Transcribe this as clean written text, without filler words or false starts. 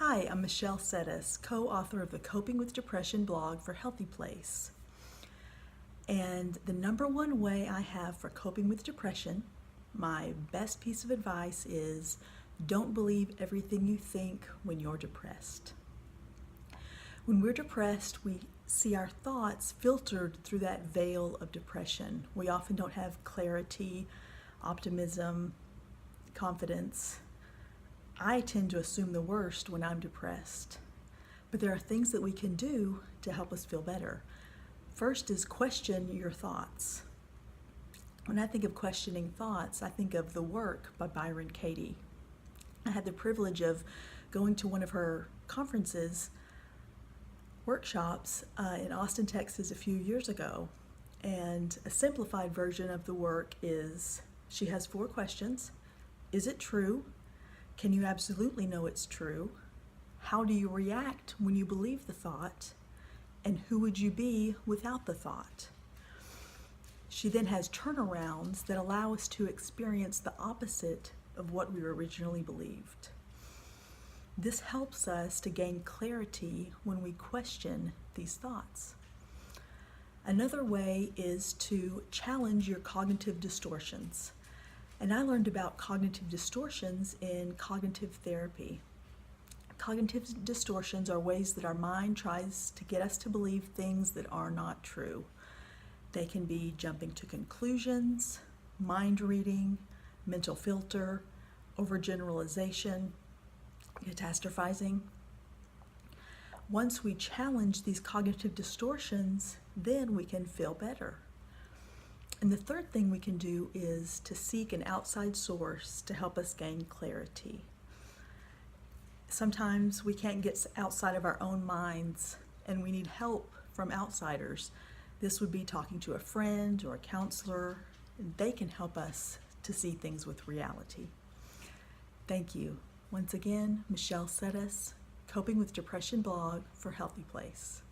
Hi, I'm Michelle Sedas, co-author of the Coping with Depression blog for Healthy Place. And the number one way I have for coping with depression, my best piece of advice is don't believe everything you think when you're depressed. When we're depressed, we see our thoughts filtered through that veil of depression. We often don't have clarity, optimism, confidence. I tend to assume the worst when I'm depressed, but there are things that we can do to help us feel better. First is question your thoughts. When I think of questioning thoughts, I think of The Work by Byron Katie. I had the privilege of going to one of her conferences, workshops in Austin, Texas a few years ago, and a simplified version of The Work is she has 4 questions. Is it true? Can you absolutely know it's true? How do you react when you believe the thought? And who would you be without the thought? She then has turnarounds that allow us to experience the opposite of what we originally believed. This helps us to gain clarity when we question these thoughts. Another way is to challenge your cognitive distortions. And I learned about cognitive distortions in cognitive therapy. Cognitive distortions are ways that our mind tries to get us to believe things that are not true. They can be jumping to conclusions, mind reading, mental filter, overgeneralization, catastrophizing. Once we challenge these cognitive distortions, then we can feel better. And the third thing we can do is to seek an outside source to help us gain clarity. Sometimes we can't get outside of our own minds and we need help from outsiders. This would be talking to a friend or a counselor. They can help us to see things with reality. Thank you. Once again, Michelle Sedas, Coping with Depression blog for Healthy Place.